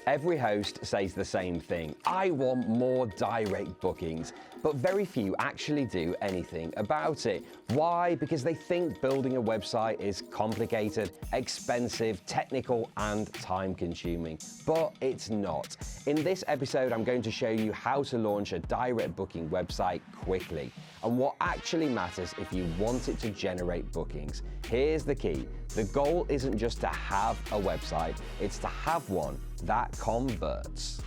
Every host says the same thing: I want more direct bookings, but very few actually do anything about it. Why? Because they think building a website is complicated, expensive, technical, and time-consuming, but it's not. In this episode, I'm going to show you how to launch a direct booking website quickly and what actually matters if you want it to generate bookings. Here's the key. The goal isn't just to have a website, it's to have one that converts.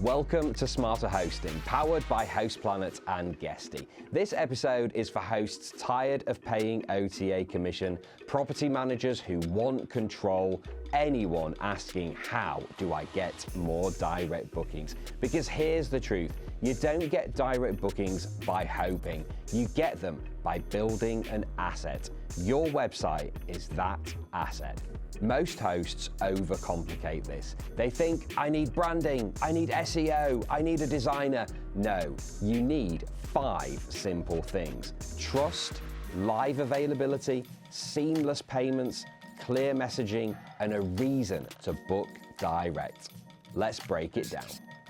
Welcome to Smarter Hosting, powered by Host Planet and Guesty. This episode is for hosts tired of paying OTA commission, property managers who want control, anyone asking, how do I get more direct bookings? Because here's the truth, you don't get direct bookings by hoping, you get them by building an asset. Your website is that asset. Most hosts overcomplicate this. They think, I need branding, I need SEO, I need a designer. No, you need 5 simple things: trust, live availability, seamless payments, clear messaging, and a reason to book direct. Let's break it down.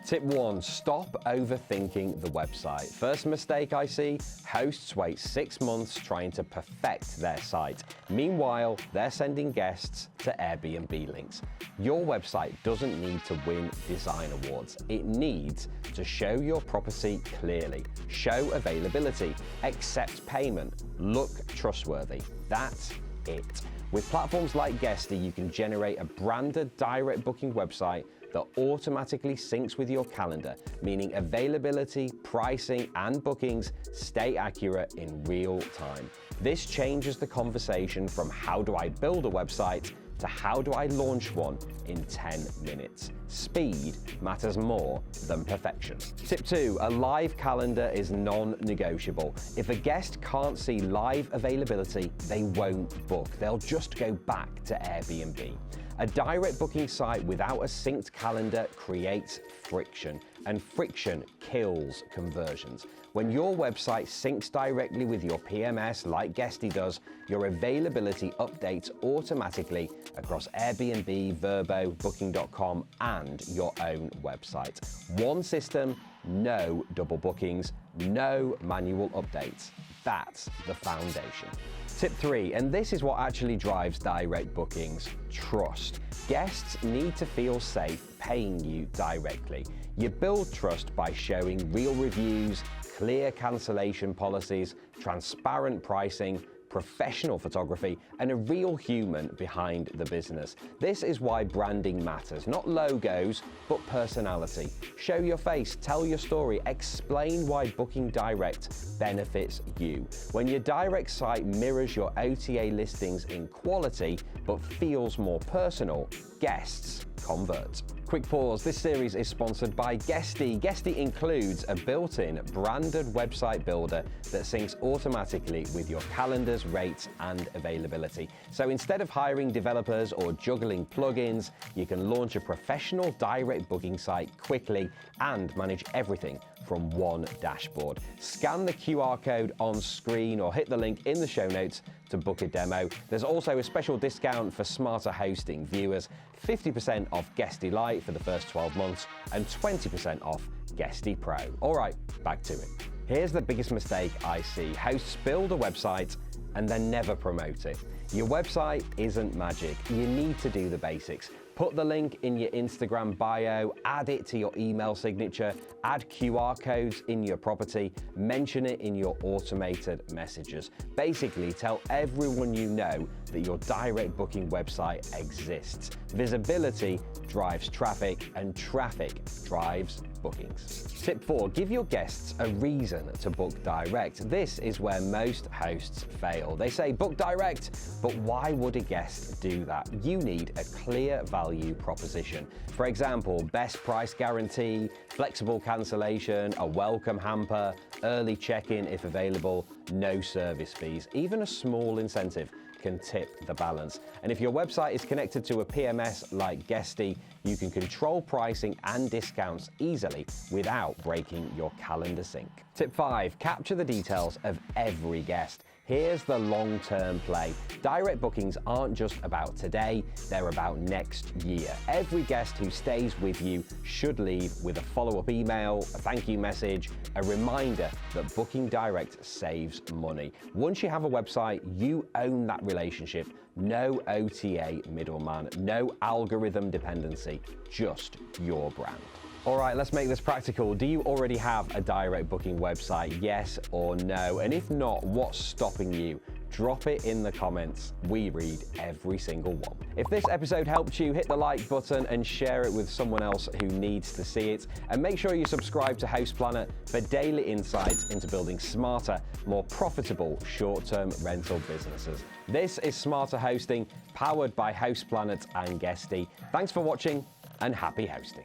Tip 1, stop overthinking the website. First mistake I see, hosts wait 6 months trying to perfect their site. Meanwhile, they're sending guests to Airbnb links. Your website doesn't need to win design awards. It needs to show your property clearly, show availability, accept payment, look trustworthy. That's it. With platforms like Guesty, you can generate a branded direct booking website that automatically syncs with your calendar, meaning availability, pricing, and bookings stay accurate in real time. This changes the conversation from how do I build a website to how do I launch one in 10 minutes. Speed matters more than perfection. Tip 2, a live calendar is non-negotiable. If a guest can't see live availability, they won't book. They'll just go back to Airbnb. A direct booking site without a synced calendar creates friction, and friction kills conversions. When your website syncs directly with your PMS like Guesty does, your availability updates automatically across Airbnb, Vrbo, Booking.com, and your own website. One system, no double bookings, no manual updates. That's the foundation. Tip 3, and this is what actually drives direct bookings: trust. Guests need to feel safe paying you directly. You build trust by showing real reviews, clear cancellation policies, transparent pricing, professional photography, and a real human behind the business. This is why branding matters, not logos, but personality. Show your face, tell your story, explain why booking direct benefits you. When your direct site mirrors your OTA listings in quality, but feels more personal, guests convert. Quick pause, this series is sponsored by Guesty. Guesty includes a built-in branded website builder that syncs automatically with your calendars, rates, and availability. So instead of hiring developers or juggling plugins, you can launch a professional direct booking site quickly and manage everything from one dashboard. Scan the QR code on screen or hit the link in the show notes to book a demo. There's also a special discount for Smarter Hosting viewers, 50% off Guesty Lite for the first 12 months and 20% off Guesty Pro. All right, back to it. Here's the biggest mistake I see. Hosts build a website and then never promote it. Your website isn't magic. You need to do the basics. Put the link in your Instagram bio, add it to your email signature, add QR codes in your property, mention it in your automated messages. Basically, tell everyone you know that your direct booking website exists. Visibility drives traffic, and traffic drives bookings. Tip 4, give your guests a reason to book direct. This is where most hosts fail. They say book direct, but why would a guest do that? You need a clear value proposition. For example, best price guarantee, flexible cancellation, a welcome hamper, early check-in if available, no service fees. Even a small incentive can tip the balance. And if your website is connected to a PMS like Guesty, you can control pricing and discounts easily without breaking your calendar sync. Tip 5, capture the details of every guest. Here's the long-term play. Direct bookings aren't just about today, they're about next year. Every guest who stays with you should leave with a follow-up email, a thank you message, a reminder that booking direct saves money. Once you have a website, you own that relationship. No OTA middleman, no algorithm dependency, just your brand. All right, let's make this practical. Do you already have a direct booking website? Yes or no? And if not, what's stopping you? Drop it in the comments. We read every single one. If this episode helped you, hit the like button and share it with someone else who needs to see it. And make sure you subscribe to House Planet for daily insights into building smarter, more profitable short-term rental businesses. This is Smarter Hosting, powered by House Planet and Guesty. Thanks for watching and happy hosting.